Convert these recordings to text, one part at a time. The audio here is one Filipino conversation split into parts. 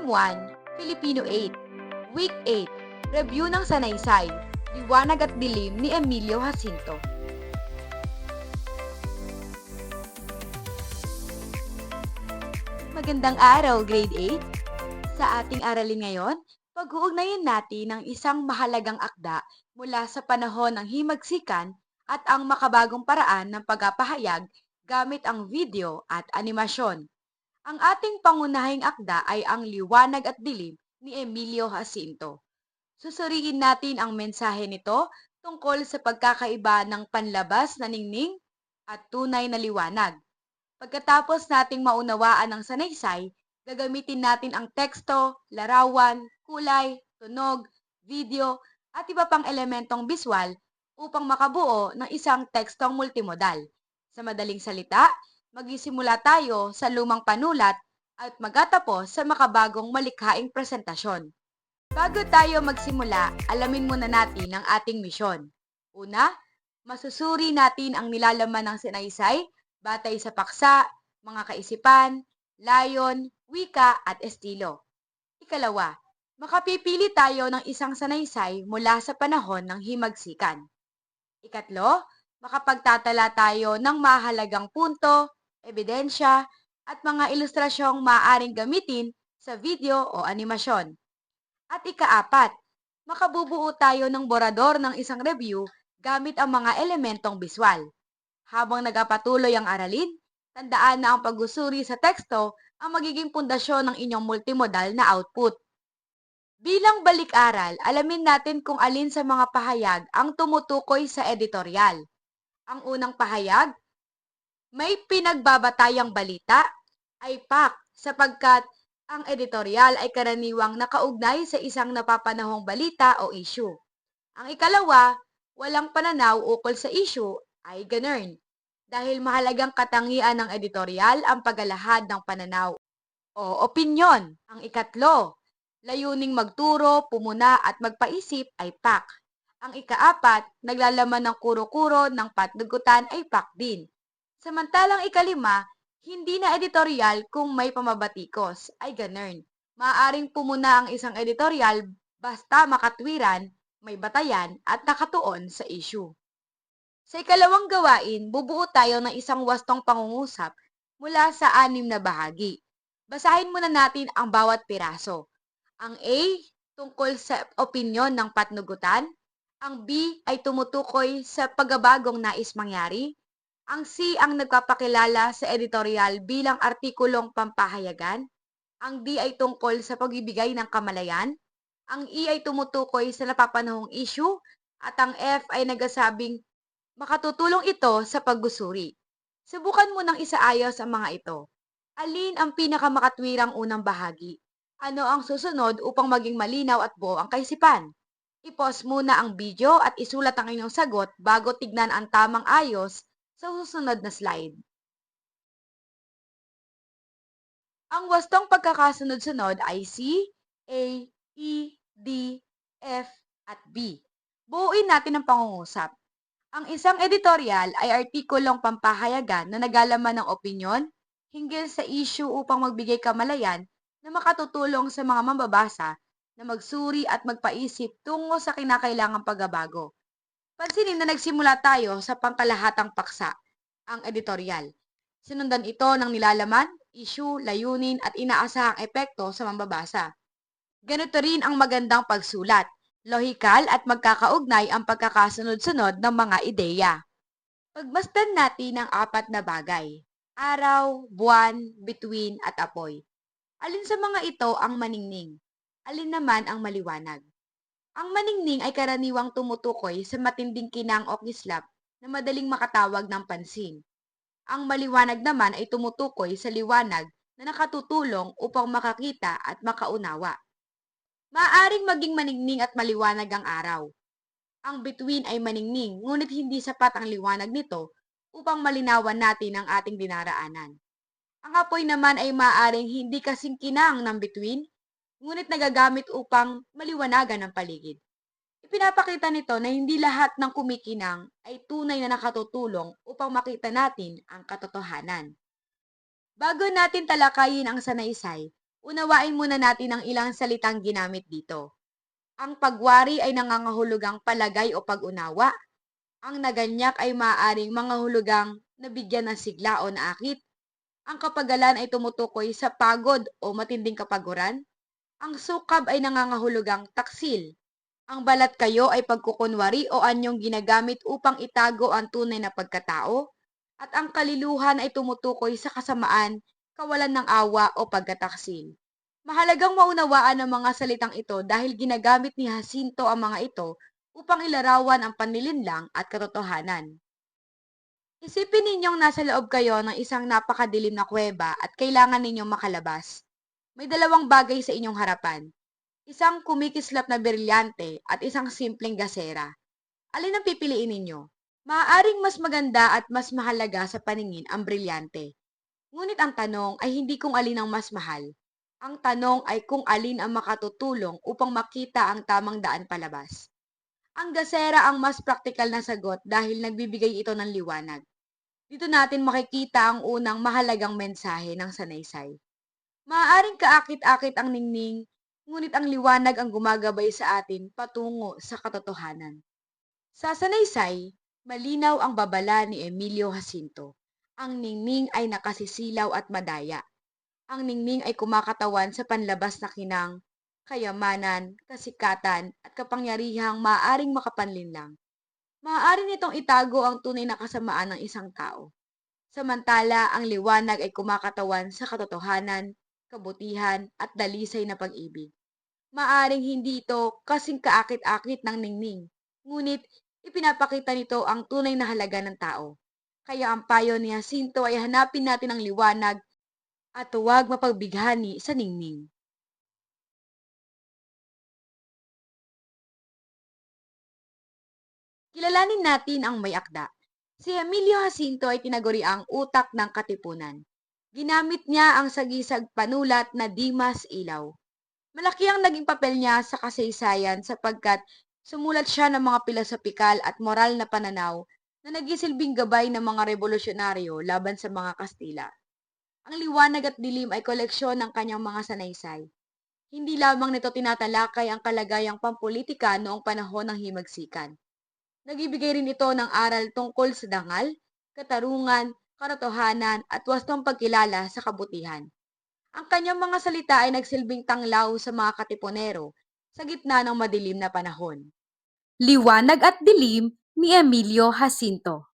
Term 1, Filipino 8, Week 8, Review ng Sanaysay, Liwanag at Dilim ni Emilio Jacinto. Magandang araw, Grade 8! Sa ating aralin ngayon, pag-uugnayan natin ang isang mahalagang akda mula sa panahon ng himagsikan at ang makabagong paraan ng pagpapahayag gamit ang video at animasyon. Ang ating pangunahing akda ay ang Liwanag at Dilim ni Emilio Jacinto. Susuriin natin ang mensahe nito tungkol sa pagkakaiba ng panlabas na ningning at tunay na liwanag. Pagkatapos nating maunawaan ang sanaysay, gagamitin natin ang teksto, larawan, kulay, tunog, video, at iba pang elementong biswal upang makabuo ng isang tekstong multimodal. Sa madaling salita, magsisimula tayo sa lumang panulat at magtatapos sa makabagong malikhaing presentasyon. Bago tayo magsimula, alamin muna natin ang ating misyon. Una, masusuri natin ang nilalaman ng sinaysay batay sa paksa, mga kaisipan, layon, wika at estilo. Ikalawa, makapipili tayo ng isang sanaysay mula sa panahon ng himagsikan. Ikatlo, makapagtatala tayo ng mahalagang punto, ebidensya, at mga ilustrasyong maaaring gamitin sa video o animasyon. At ikaapat, makabubuo tayo ng borador ng isang review gamit ang mga elementong biswal. Habang nagpapatuloy ang aralin, tandaan na ang pagsusuri sa teksto ang magiging pundasyon ng inyong multimodal na output. Bilang balik-aral, alamin natin kung alin sa mga pahayag ang tumutukoy sa editorial. Ang unang pahayag, may pinagbabatayang balita, ay pak sapagkat ang editorial ay karaniwang nakaugnay sa isang napapanahong balita o issue. Ang ikalawa, walang pananaw ukol sa issue ay ganern. Dahil mahalagang katangian ng editorial ang paglalahad ng pananaw o opinyon. Ang ikatlo, layuning magturo, pumuna at magpaisip ay pak. Ang ikaapat, naglalaman ng kuro-kuro ng patnugutan ay pak din. Samantalang ikalima, hindi na editorial kung may pamabatikos ay ganern. Maaaring pumuna ang isang editorial basta makatwiran, may batayan at nakatuon sa issue. Sa ikalawang gawain, bubuo tayo ng isang wastong pangungusap mula sa 6 na bahagi. Basahin muna natin ang bawat piraso. Ang A, tungkol sa opinyon ng patnugutan. Ang B ay tumutukoy sa pagbabagong nais mangyari. Ang C ang nagpapakilala sa editorial bilang artikulong pampahayagan. Ang D ay tungkol sa pagbibigay ng kamalayan. Ang E ay tumutukoy sa napapanahong issue. At ang F ay nagsasabing makatutulong ito sa paggusuri. Subukan mo nang isaayos ang mga ito. Alin ang pinakamakatwirang unang bahagi? Ano ang susunod upang maging malinaw at buo ang kaisipan? I-pause muna ang video at isulat ang inyong sagot bago tignan ang tamang ayos sa susunod na slide. Ang wastong pagkakasunod-sunod ay C, A, E, D, F, at B. Buuin natin ang pangungusap. Ang isang editorial ay artikulong pampahayagan na naglalaman ng opinyon hinggil sa issue upang magbigay kamalayan na makatutulong sa mga mambabasa na magsuri at magpaisip tungo sa kinakailangang pagbabago. Pansinin na nagsimula tayo sa pangkalahatang paksa, ang editorial. Sinundan ito ng nilalaman, issue, layunin at inaasahang epekto sa mambabasa. Ganito rin ang magandang pagsulat. Lohikal at magkakaugnay ang pagkakasunod-sunod ng mga ideya. Pagmasdan natin ang 4 na bagay: araw, buwan, bituin at apoy. Alin sa mga ito ang maningning? Alin naman ang maliwanag? Ang maningning ay karaniwang tumutukoy sa matinding kinang o kislap na madaling makatawag ng pansin. Ang maliwanag naman ay tumutukoy sa liwanag na nakatutulong upang makakita at makaunawa. Maaaring maging maningning at maliwanag ang araw. Ang bituin ay maningning, ngunit hindi sapat ang liwanag nito upang malinawan natin ang ating dinaraanan. Ang apoy naman ay maaaring hindi kasing kinang ng bituin, ngunit nagagamit upang maliwanagan ang paligid. Ipinapakita nito na hindi lahat ng kumikinang ay tunay na nakatutulong upang makita natin ang katotohanan. Bago natin talakayin ang sanaysay, Unawain muna natin ang ilang salitang ginamit dito. Ang pagwari ay nangangahulugang palagay o pag-unawa. Ang naganyak ay maaaring mangahulugang nabigyan ng sigla o naakit. Ang kapagalan ay tumutukoy sa pagod o matinding kapaguran. Ang sukab ay nangangahulugang taksil. Ang balat kayo ay pagkukunwari o anyong ginagamit upang itago ang tunay na pagkatao. At ang kaliluhan ay tumutukoy sa kasamaan, kawalan ng awa o pagkataksil. Mahalagang maunawaan ang mga salitang ito dahil ginagamit ni Jacinto ang mga ito upang ilarawan ang panlilinlang at katotohanan. Isipin ninyong nasa loob kayo ng isang napakadilim na kuweba at kailangan ninyong makalabas. May dalawang bagay sa inyong harapan. Isang kumikislap na brilyante at isang simpleng gasera. Alin ang pipiliin ninyo? Maaaring mas maganda at mas mahalaga sa paningin ang brilyante. Ngunit ang tanong ay hindi kung alin ang mas mahal. Ang tanong ay kung alin ang makatutulong upang makita ang tamang daan palabas. Ang gasera ang mas praktikal na sagot dahil nagbibigay ito ng liwanag. Dito natin makikita ang unang mahalagang mensahe ng sanaysay. Maaaring kaakit-akit ang ningning, ngunit ang liwanag ang gumagabay sa atin patungo sa katotohanan. Sa sanaysay, malinaw ang babala ni Emilio Jacinto. Ang ningning ay nakasisilaw at madaya. Ang ningning ay kumakatawan sa panlabas na kinang, kayamanan, kasikatan, at kapangyarihang maaaring makapanlinlang. Maaari nitong itago ang tunay na kasamaan ng isang tao. Samantala, ang liwanag ay kumakatawan sa katotohanan, kabutihan, at dalisay na pag-ibig. Maaring hindi ito kasing kaakit-akit ng ningning, ngunit ipinapakita nito ang tunay na halaga ng tao. Kaya ang payo ni Jacinto ay hanapin natin ang liwanag at huwag mapagbighani sa ningning. Kilalanin natin ang may akda. Si Emilio Jacinto ay tinaguri ang utak ng katipunan. Ginamit niya ang sagisag panulat na Dimas Ilaw. Malaki ang naging papel niya sa kasaysayan sapagkat sumulat siya ng mga pilosopikal at moral na pananaw na nagisilbing gabay ng mga revolusyonaryo laban sa mga Kastila. Ang liwanag at dilim ay koleksyon ng kanyang mga sanaysay. Hindi lamang nito tinatalakay ang kalagayang pampolitika noong panahon ng himagsikan. Nagbibigay rin ito ng aral tungkol sa dangal, katarungan, katotohanan at wastong pagkilala sa kabutihan. Ang kanyang mga salita ay nagsilbing tanglaw sa mga katipunero sa gitna ng madilim na panahon. Liwanag at dilim ni Emilio Jacinto.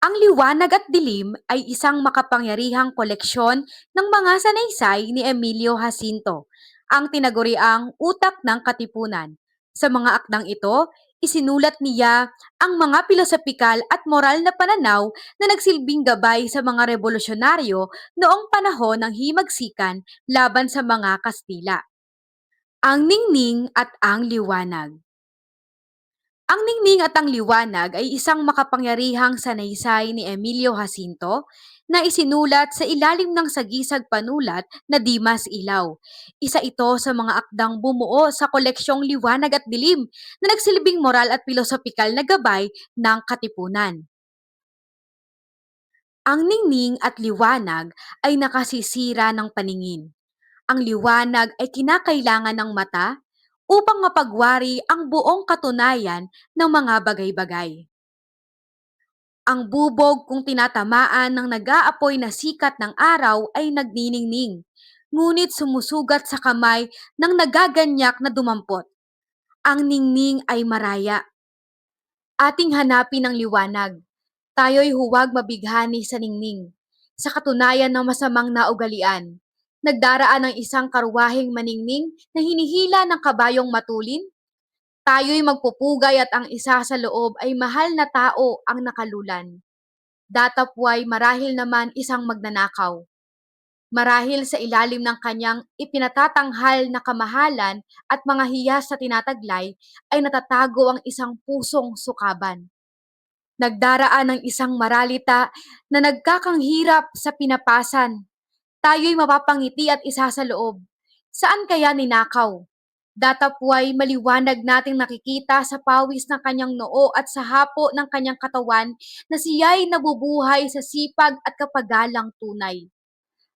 Ang liwanag at dilim ay isang makapangyarihang koleksyon ng mga sanaysay ni Emilio Jacinto, ang tinaguriang utak ng katipunan. Sa mga akdang ito, isinulat niya ang mga pilosopikal at moral na pananaw na nagsilbing gabay sa mga revolusyonaryo noong panahon ng himagsikan laban sa mga Kastila. Ang ningning at ang liwanag. Ang ningning at ang liwanag ay isang makapangyarihang sanaysay ni Emilio Jacinto na isinulat sa ilalim ng sagisag panulat na Dimas Ilaw. Isa ito sa mga akdang bumuo sa koleksyong liwanag at dilim na nagsilbing moral at pilosopikal na gabay ng katipunan. Ang ningning at liwanag ay nakasisira ng paningin. Ang liwanag ay kinakailangan ng mata upang mapagwari ang buong katunayan ng mga bagay-bagay. Ang bubog kung tinatamaan ng nag-aapoy na sikat ng araw ay nagniningning, ngunit sumusugat sa kamay ng nagaganyak na dumampot. Ang ningning ay maraya. Ating hanapin ang liwanag. Tayo'y huwag mabighani sa ningning. Sa katunayan ng masamang naugalian, nagdaraan ng isang karwaheng maningning na hinihila ng kabayong matulin. Tayo'y magpupugay at ang isa sa loob ay mahal na tao ang nakalulan. Datapway marahil naman isang magnanakaw. Marahil sa ilalim ng kanyang ipinatatanghal na kamahalan at mga hiyas na tinataglay ay natatago ang isang pusong sukaban. Nagdaraan ng isang maralita na nagkakanghirap sa pinapasan. Tayo'y mapapangiti at isa sa loob. Saan kaya ninakaw? Datapway maliwanag nating nakikita sa pawis ng kanyang noo at sa hapo ng kanyang katawan na siya'y nabubuhay sa sipag at kapagalang tunay.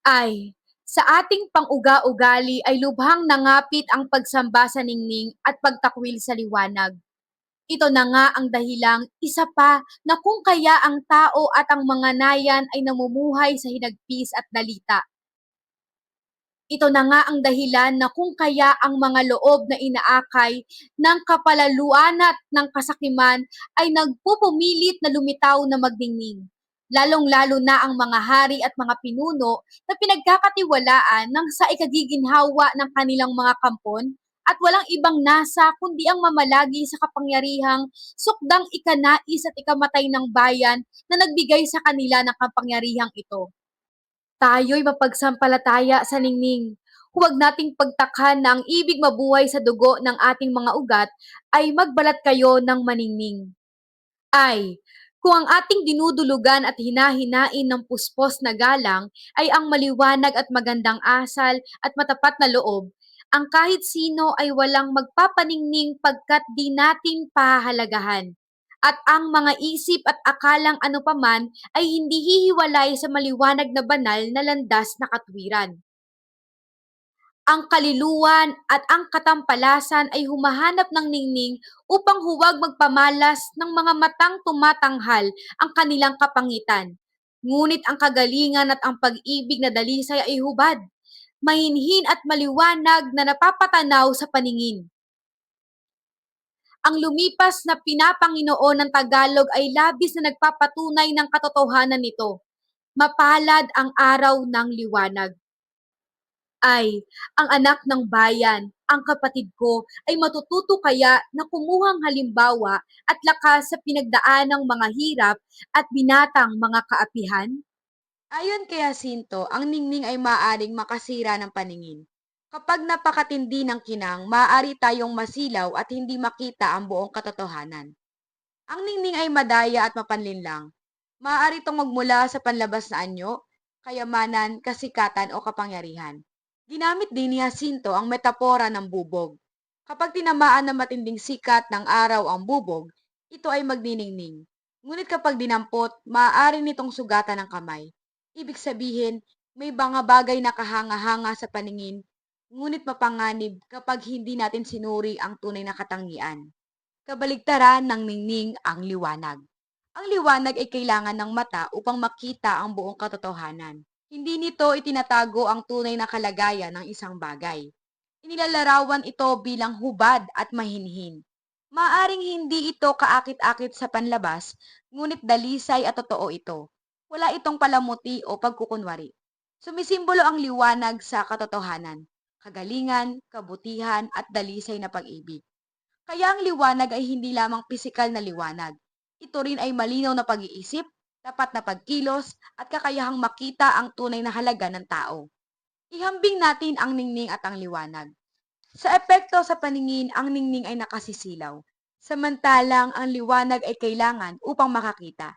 Ay, Sa ating pang-uga-ugali ay lubhang nangapit ang pagsamba sa ningning at pagtakwil sa liwanag. Ito na nga ang dahilang isa pa na kung kaya ang tao at ang mga nayan ay namumuhay sa hinagpis at dalita. Ito na nga ang dahilan na kung kaya ang mga loob na inaakay ng kapalaluan at ng kasakiman ay nagpupumilit na lumitaw na magdingning. Lalong-lalo na ang mga hari at mga pinuno na pinagkakatiwalaan ng sa ikagiginhawa ng kanilang mga kampon at walang ibang nasa kundi ang mamalagi sa kapangyarihang sukdang ikanais at ikamatay ng bayan na nagbigay sa kanila ng kapangyarihang ito. Tayo'y mapagsampalataya sa ningning. Huwag nating pagtakhan na ang ibig mabuhay sa dugo ng ating mga ugat ay magbalat kayo ng maningning. Ay, kung ang ating dinudulugan at hinahinain ng puspos na galang ay ang maliwanag at magandang asal at matapat na loob, ang kahit sino ay walang magpapaningning pagkat di natin pahalagahan. At ang mga isip at akalang ano paman ay hindi hihiwalay sa maliwanag na banal na landas na katwiran. Ang kaluluwan at ang katampalasan ay humahanap ng ningning upang huwag magpamalas ng mga matang tumatanghal ang kanilang kapangitan. Ngunit ang kagalingan at ang pag-ibig na dalisay ay hubad, mahinhin at maliwanag na napapatanaw sa paningin. Ang lumipas na pinapanginoon ng Tagalog ay labis na nagpapatunay ng katotohanan nito. Mapalad ang araw ng liwanag. Ay, ang anak ng bayan, ang kapatid ko, ay matututo kaya na kumuhang halimbawa at lakas sa pinagdaanang mga hirap at binatang mga kaapihan? Ayon kay Jacinto, ang ningning ay maaaring makasira ng paningin. Kapag napakatindi ng kinang, maaari tayong masilaw at hindi makita ang buong katotohanan. Ang ningning ay madaya at mapanlinlang. Maaari itong magmula sa panlabas na anyo, kayamanan, kasikatan o kapangyarihan. Ginamit din ni Jacinto ang metapora ng bubog. Kapag tinamaan ng matinding sikat ng araw ang bubog, ito ay magniningning. Ngunit kapag dinampot, maaari nitong sugatan ng kamay. Ibig sabihin, may mga bagay na kahanga-hanga sa paningin, ngunit mapanganib kapag hindi natin sinuri ang tunay na katangian. Kabaligtaran ng ningning ang liwanag. Ang liwanag ay kailangan ng mata upang makita ang buong katotohanan. Hindi nito itinatago ang tunay na kalagayan ng isang bagay. Inilalarawan ito bilang hubad at mahinhin. Maaring hindi ito kaakit-akit sa panlabas, ngunit dalisay at totoo ito. Wala itong palamuti o pagkukunwari. Sumisimbolo ang liwanag sa katotohanan, kagalingan, kabutihan at dalisay na pag-ibig. Kaya ang liwanag ay hindi lamang pisikal na liwanag. Ito rin ay malinaw na pag-iisip, tapat na pagkilos, at kakayahang makita ang tunay na halaga ng tao. Ihambing natin ang ningning at ang liwanag. Sa epekto sa paningin, ang ningning ay nakasisilaw, samantalang ang liwanag ay kailangan upang makakita.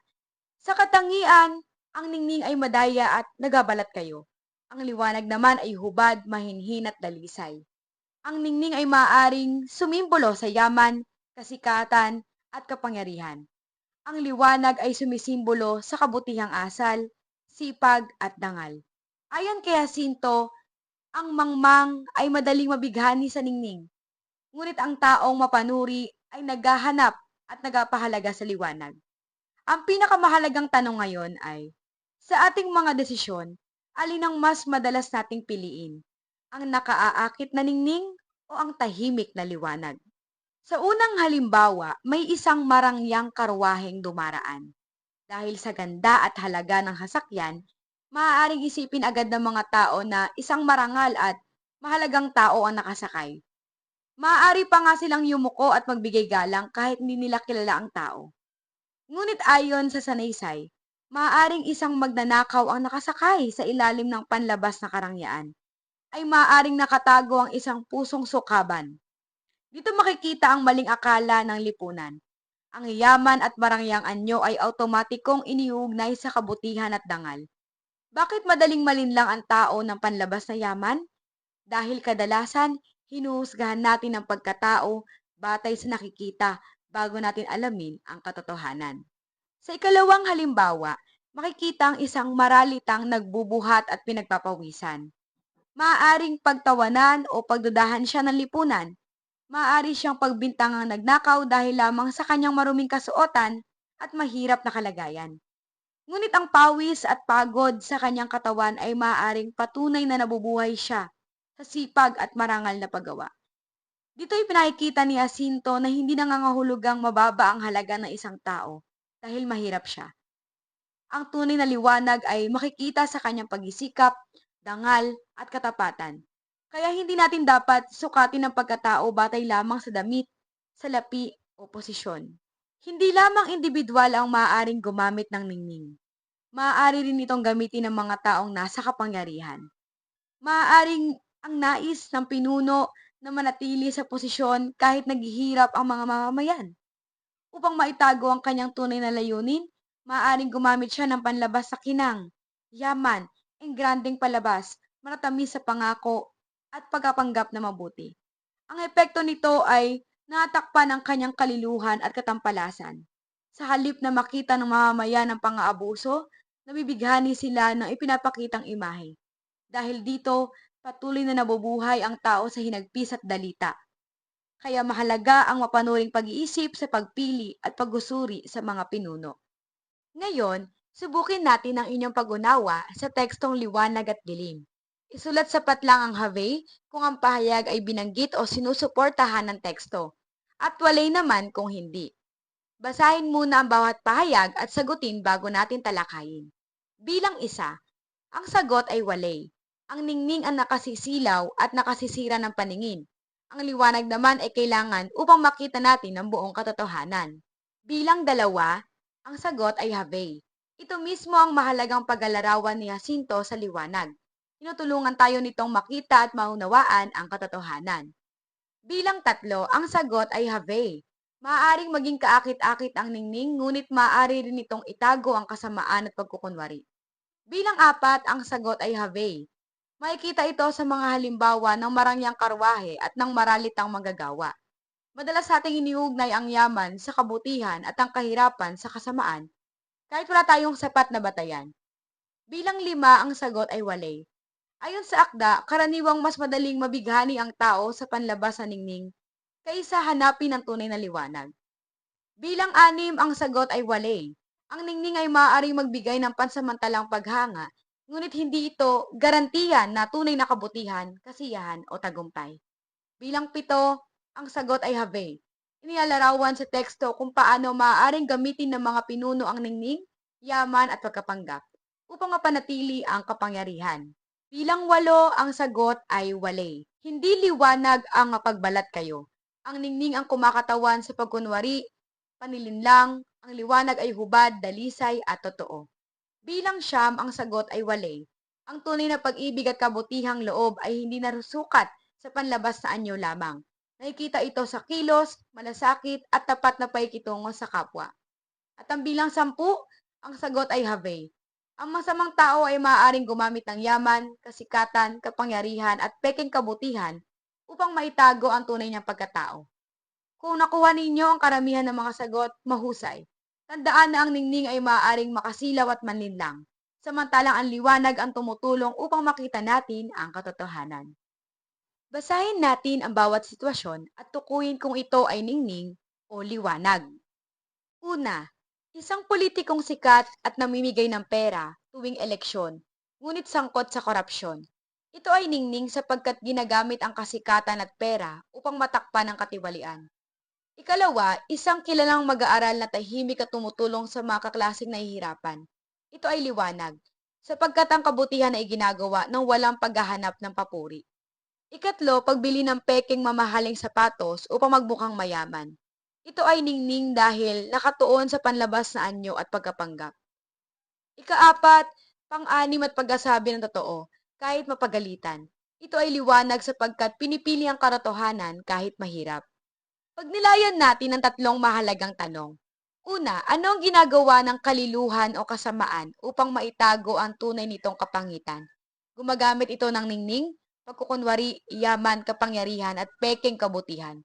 Sa katangian, ang ningning ay madaya at nagabalat kayo. Ang liwanag naman ay hubad, mahinhin at dalisay. Ang ningning ay maaaring sumimbolo sa yaman, kasikatan, at kapangyarihan. Ang liwanag ay sumisimbolo sa kabutihang asal, sipag, at dangal. Ayon kay Jacinto, ang mangmang ay madaling mabighani sa ningning, ngunit ang taong mapanuri ay naghahanap at nagpapahalaga sa liwanag. Ang pinakamahalagang tanong ngayon ay, sa ating mga desisyon, alin ang mas madalas nating piliin? Ang nakaaakit na ningning o ang tahimik na liwanag? Sa unang halimbawa, may isang marangyang karwaheng dumaraan. Dahil sa ganda at halaga ng sasakyan, maaaring isipin agad ng mga tao na isang marangal at mahalagang tao ang nakasakay. Maaari pa nga silang yumuko at magbigay galang kahit hindi nila kilala ang tao. Ngunit ayon sa sanaysay, maaaring isang magnanakaw ang nakasakay sa ilalim ng panlabas na karangyaan. Ay maaaring nakatago ang isang pusong sukaban. Dito makikita ang maling akala ng lipunan. Ang yaman at marangyang anyo ay automatikong iniugnay sa kabutihan at dangal. Bakit madaling malinlang ang tao ng panlabas na yaman? Dahil kadalasan, hinuhusgahan natin ang pagkatao batay sa nakikita bago natin alamin ang katotohanan. Sa ikalawang halimbawa, makikita ang isang maralitang nagbubuhat at pinagpapawisan. Maaaring pagtawanan o pagdudahan siya ng lipunan. Maaari siyang pagbintangang nagnakaw dahil lamang sa kanyang maruming kasuotan at mahirap na kalagayan. Ngunit ang pawis at pagod sa kanyang katawan ay maaaring patunay na nabubuhay siya sa sipag at marangal na paggawa. Dito'y pinakikita ni Jacinto na hindi nangangahulugang mababa ang halaga ng isang tao dahil mahirap siya. Ang tunay na liwanag ay makikita sa kanyang pagsisikap, dangal, at katapatan. Kaya hindi natin dapat sukatin ang pagkatao batay lamang sa damit, salapi, o posisyon. Hindi lamang individual ang maaaring gumamit ng ningning. Maaari rin itong gamitin ng mga taong nasa kapangyarihan. Maaaring ang nais ng pinuno na manatili sa posisyon kahit naghihirap ang mga mamamayan. Upang maitago ang kanyang tunay na layunin, maaaring gumamit siya ng panlabas sa kinang, yaman, engrandeng palabas, maratamis sa pangako, at pagkapanggap na mabuti. Ang epekto nito ay natakpan ang kanyang kaliluhan at katampalasan. Sa halip na makita ng mamamayan ang pang-aabuso, nabibighani sila ng ipinapakitang imahe. Dahil dito, patuloy na nabubuhay ang tao sa hinagpis at dalita. Kaya mahalaga ang mapanuring pag-iisip sa pagpili at pagusuri sa mga pinuno. Ngayon, subukin natin ang inyong pag-unawa sa tekstong liwanag at dilim. Isulat sapat lang ang have kung ang pahayag ay binanggit o sinusuportahan ng teksto, at walay naman kung hindi. Basahin muna ang bawat pahayag at sagutin bago natin talakayin. Bilang isa, ang sagot ay walay. Ang ningning ang nakasisilaw at nakasisira ng paningin. Ang liwanag naman ay kailangan upang makita natin ang buong katotohanan. Bilang dalawa, ang sagot ay have. Ito mismo ang mahalagang pag-alarawan ni Jacinto sa liwanag. Tinutulungan tayo nitong makita at maunawaan ang katotohanan. Bilang tatlo, ang sagot ay have. Maaaring maging kaakit-akit ang ningning, ngunit maaari rin itong itago ang kasamaan at pagkukunwari. Bilang apat, ang sagot ay have. Makikita ito sa mga halimbawa ng marangyang karwahe at ng maralitang manggagawa. Madalas ating iniugnay ang yaman sa kabutihan at ang kahirapan sa kasamaan, kahit wala tayong sapat na batayan. Bilang lima, ang sagot ay walay. Ayon sa akda, karaniwang mas madaling mabighani ang tao sa panlabas sa ningning kaysa hanapin ang tunay na liwanag. Bilang anim, ang sagot ay walay. Ang ningning ay maaaring magbigay ng pansamantalang paghanga, ngunit hindi ito garantiyan na tunay na kabutihan, kasiyahan o tagumpay. Bilang pito, ang sagot ay have. Inilalarawan sa teksto kung paano maaaring gamitin ng mga pinuno ang ningning, yaman at pagkapanggap upang mapanatili ang kapangyarihan. Bilang walo, ang sagot ay walay. Hindi liwanag ang mapagbalat kayo. Ang ningning ang kumakatawan sa pagkunwari, panilinlang, ang liwanag ay hubad, dalisay at totoo. Bilang siyam, ang sagot ay walay. Ang tunay na pag-ibig at kabutihang loob ay hindi narusukat sa panlabas na anyo lamang. Nakikita ito sa kilos, malasakit at tapat na paikitungo sa kapwa. At ang bilang 10, ang sagot ay have. Ang masamang tao ay maaaring gumamit ng yaman, kasikatan, kapangyarihan at peking kabutihan upang maitago ang tunay niyang pagkatao. Kung nakuha ninyo ang karamihan ng mga sagot, mahusay. Tandaan na ang ningning ay maaaring makasilaw at manlinlang, samantalang ang liwanag ang tumutulong upang makita natin ang katotohanan. Basahin natin ang bawat sitwasyon at tukuyin kung ito ay ningning o liwanag. Una, isang politikong sikat at namimigay ng pera tuwing eleksyon, ngunit sangkot sa korupsyon. Ito ay ningning sapagkat ginagamit ang kasikatan at pera upang matakpan ang katiwalian. Ikalawa, isang kilalang mag-aaral na tahimik at tumutulong sa mga kaklaseng nahihirapan. Ito ay liwanag, sapagkat ang kabutihan ay ginagawa ng walang paghahanap ng papuri. Ikatlo, pagbili ng pekeng mamahaling sapatos upang magbukang mayaman. Ito ay ningning dahil nakatuon sa panlabas na anyo at pagkapanggap. Ikaapat, pang-anim at pagkasabi ng totoo, kahit mapagalitan. Ito ay liwanag sapagkat pinipili ang katotohanan kahit mahirap. Pagnilayan natin ang tatlong mahalagang tanong. Una, ano ang ginagawa ng kaliluhan o kasamaan upang maitago ang tunay nitong kapangitan? Gumagamit ito ng ningning, pagkukunwari, yaman, kapangyarihan at pekeng kabutihan.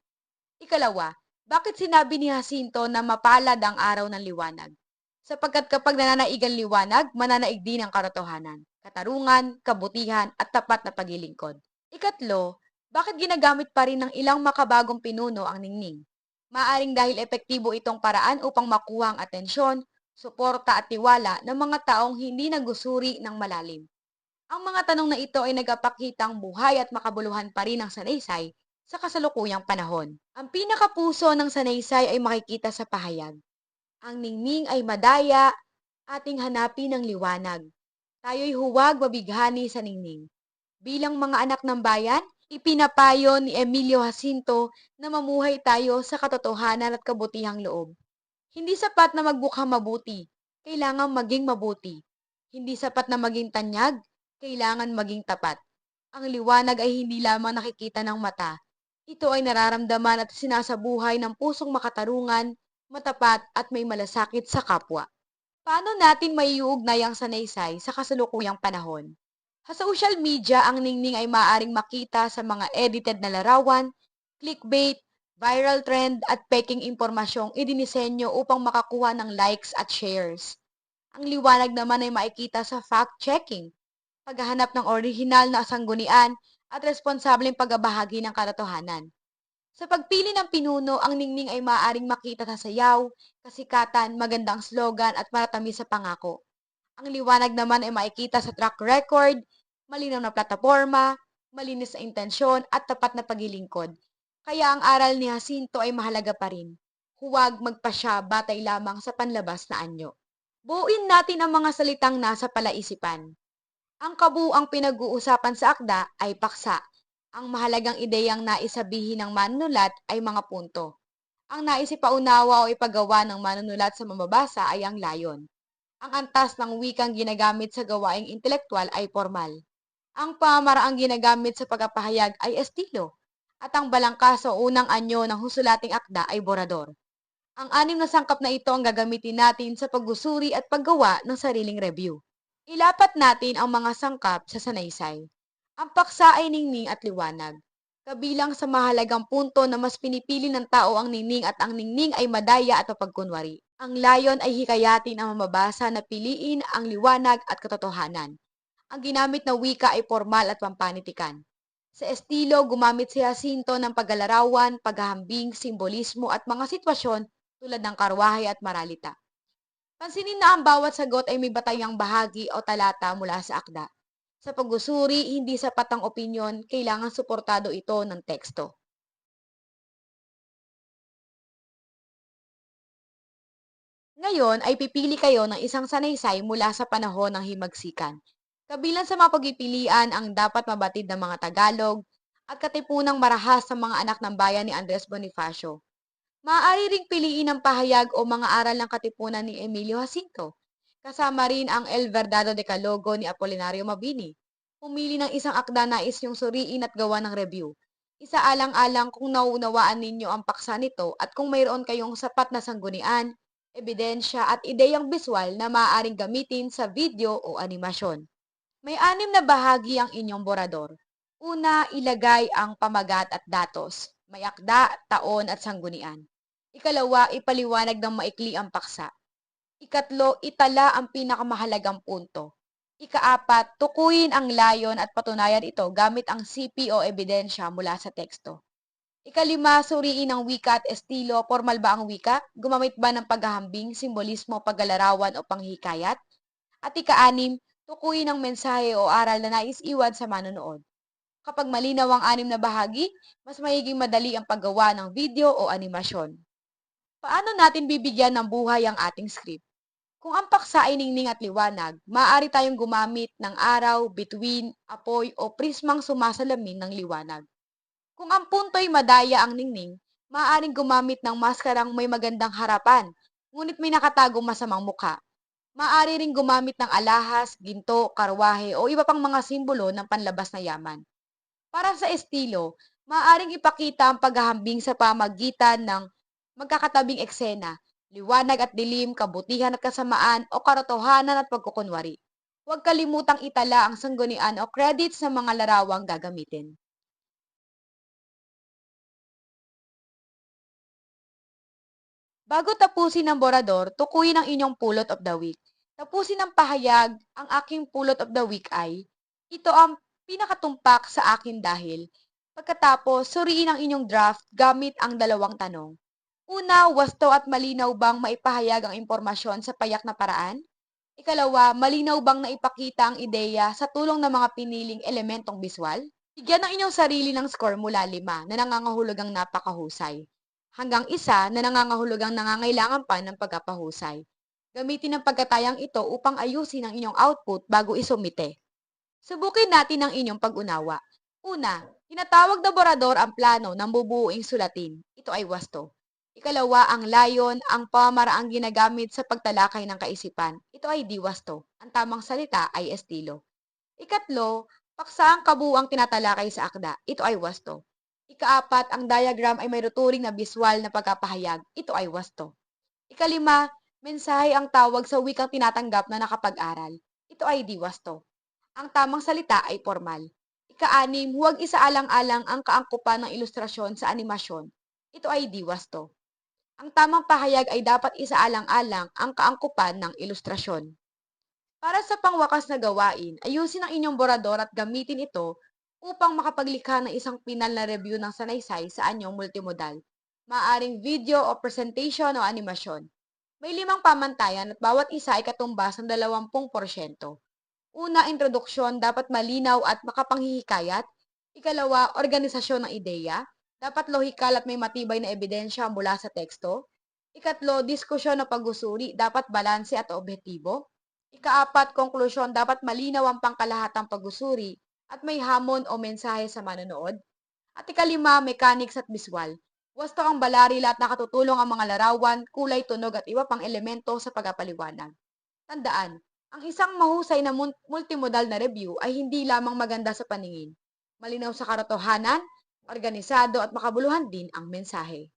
Ikalawa, bakit sinabi ni Jacinto na mapalad ang araw ng liwanag? Sapagkat kapag nananaig ang liwanag, mananaig din ang katotohanan. katarungan, kabutihan, at tapat na paglilingkod. Ikatlo, bakit ginagamit pa rin ng ilang makabagong pinuno ang ningning? Maaring dahil epektibo itong paraan upang makuha ang atensyon, suporta at tiwala ng mga taong hindi nagusuri ng malalim. Ang mga tanong na ito ay nagapakitang buhay at makabuluhan pa rin ang sanaysay sa kasalukuyang panahon. Ang pinakapuso ng sanaysay ay makikita sa pahayag. Ang ningning ay madaya, ating hanapin ng liwanag. Tayo'y huwag mabighani sa ningning. Bilang mga anak ng bayan, ipinapayo ni Emilio Jacinto na mamuhay tayo sa katotohanan at kabutihang loob. Hindi sapat na magbukhang mabuti, kailangan maging mabuti. Hindi sapat na maging tanyag, kailangan maging tapat. Ang liwanag ay hindi lamang nakikita ng mata. Ito ay nararamdaman at sinasabuhay ng pusong makatarungan, matapat at may malasakit sa kapwa. Paano natin maiuugnay ang sanaysay sa kasalukuyang panahon? Sa social media, ang ningning ay maaaring makita sa mga edited na larawan, clickbait, viral trend at peking impormasyong idinisenyo upang makakuha ng likes at shares. Ang liwanag naman ay makikita sa fact-checking, paghahanap ng orihinal na sanggunian at responsableng pagbabahagi ng katotohanan. Sa pagpili ng pinuno, ang ningning ay maaaring makita sa sayaw, kasikatan, magandang slogan at maratamis sa pangako. Ang liwanag naman ay makikita sa track record, malinaw na plataporma, malinis na intensyon at tapat na paglilingkod. Kaya ang aral ni Jacinto ay mahalaga pa rin. Huwag magpasya batay lamang sa panlabas na anyo. Buuin natin ang mga salitang nasa palaisipan. Ang kabuuang pinag-uusapan sa akda ay paksa. Ang mahalagang ideyang naisabihin ng manunulat ay mga punto. Ang nais ipaunawa o ipagawa ng manunulat sa mamabasa ay ang layon. Ang antas ng wikang ginagamit sa gawaing intelektual ay formal. Ang pamamaraang ginagamit sa pagpapahayag ay estilo. At ang balangkas o unang anyo ng husulating akda ay borador. Ang anim na sangkap na ito ang gagamitin natin sa pagusuri at paggawa ng sariling review. Ilapat natin ang mga sangkap sa sanaysay. Ang paksa ay ningning at liwanag. Kabilang sa mahalagang punto na mas pinipili ng tao ang ningning at ang ningning ay madaya at mapagkunwari. Ang layon ay hikayatin ang mamabasa na piliin ang liwanag at katotohanan. Ang ginamit na wika ay formal at pampanitikan. Sa estilo, gumamit si Jacinto ng paglalarawan, paghahambing, simbolismo at mga sitwasyon tulad ng karwahe at maralita. Pansinin na ang bawat sagot ay may batayang bahagi o talata mula sa akda. Sa pagusuri, hindi sapat ang opinyon, kailangan suportado ito ng teksto. Ngayon ay pipili kayo ng isang sanaysay mula sa panahon ng himagsikan. Kabilang sa mga pagpipilian ang dapat mabatid ng mga Tagalog at katipunang marahas sa mga anak ng bayan ni Andres Bonifacio. Maaari ring piliin ang pahayag o mga aral ng katipunan ni Emilio Jacinto. Kasama rin ang El Verdado Decalogo ni Apolinario Mabini. Pumili ng isang akda nais niyong suriin at gawa ng review. Isaalang-alang kung nauunawaan ninyo ang paksa nito at kung mayroon kayong sapat na sanggunian, ebidensya at ideyang biswal na maaaring gamitin sa video o animasyon. May anim na bahagi ang inyong borador. Una, ilagay ang pamagat at datos. May akda, taon at sanggunian. Ikalawa, ipaliwanag ng maikli ang paksa. Ikatlo, itala ang pinakamahalagang punto. Ikaapat, tukuyin ang layon at patunayan ito gamit ang CP o ebidensya mula sa teksto. Ikalima, suriin ang wika at estilo. Formal ba ang wika? Gumamit ba ng paghahambing, simbolismo, paglalarawan o panghikayat? At ikaanim, tukuyin ang mensahe o aral na nais iwan sa manonood. Kapag malinaw ang anim na bahagi, mas magiging madali ang paggawa ng video o animasyon. Paano natin bibigyan ng buhay ang ating script? Kung ang paksa ay ningning at liwanag, maaari tayong gumamit ng araw, bituin, apoy o prismang sumasalamin ng liwanag. Kung ang punto'y madaya ang ningning, maaaring gumamit ng maskarang may magandang harapan, ngunit may nakatagong masamang mukha. Maaari ring gumamit ng alahas, ginto, karwahe o iba pang mga simbolo ng panlabas na yaman. Para sa estilo, maaaring ipakita ang paghahambing sa pamagitan ng magkakatabing eksena, liwanag at dilim, kabutihan at kasamaan o katotohanan at pagkukunwari. Huwag kalimutang itala ang sanggunian o credits ng mga larawang gagamitin. Bago tapusin ang borador, tukuyin ang inyong pulot of the week. Tapusin ng pahayag ang aking pulot of the week ay, ito ang pinakatumpak sa akin dahil, pagkatapos suriin ang inyong draft gamit ang dalawang tanong. Una, wasto at malinaw bang maipahayag ang impormasyon sa payak na paraan? Ikalawa, malinaw bang naipakita ang ideya sa tulong ng mga piniling elementong biswal? Bigyan ng inyong sarili ng score mula 5 na nangangahulugang napakahusay, hanggang 1 na nangangahulugang nangangailangan pa ng pagkapahusay. Gamitin ang pagkatayang ito upang ayusin ang inyong output bago isumite. Subukin natin ang inyong pag-unawa. Una, tinatawag na borador ang plano ng bubuuing sulatin. Ito ay wasto. Ikalawa, ang layon, ang pamamaraang ginagamit sa pagtalakay ng kaisipan. Ito ay di wasto. Ang tamang salita ay estilo. Ikatlo, paksa ang kabuuang tinatalakay sa akda. Ito ay wasto. Ikaapat, ang diagram ay may tuturing na biswal na pagkapahayag. Ito ay wasto. Ikalima, mensahe ang tawag sa wikang tinatanggap na nakapag-aral. Ito ay di wasto. Ang tamang salita ay formal. Ika-6, huwag isaalang-alang ang kaangkupan ng ilustrasyon sa animasyon. Ito ay di wasto. Ang tamang pahayag ay dapat isaalang-alang ang kaangkupan ng ilustrasyon. Para sa pangwakas na gawain, ayusin ang inyong borador at gamitin ito upang makapaglikha ng isang pinal na review ng sanaysay sa anyong multimodal. Maaring video o presentation o animasyon. May 5 pamantayan at bawat isa ay katumbas ng 20%. Una, introduksyon, dapat malinaw at makapanghihikayat. Ikalawa, organisasyon ng ideya. Dapat lohikal at may matibay na ebidensya mula sa teksto. Ikatlo, diskusyon o pag-usuri, dapat balanse at objektibo. Ikaapat, konklusyon, dapat malinaw ang pangkalahatang pag-usuri at may hamon o mensahe sa manonood. At ikalima, mechanics at visual. Wasto ang balaril at nakatutulong ang mga larawan, kulay, tunog at iba pang elemento sa pagpapaliwanag. Tandaan, ang isang mahusay na multimodal na review ay hindi lamang maganda sa paningin. Malinaw sa katotohanan, organisado at makabuluhan din ang mensahe.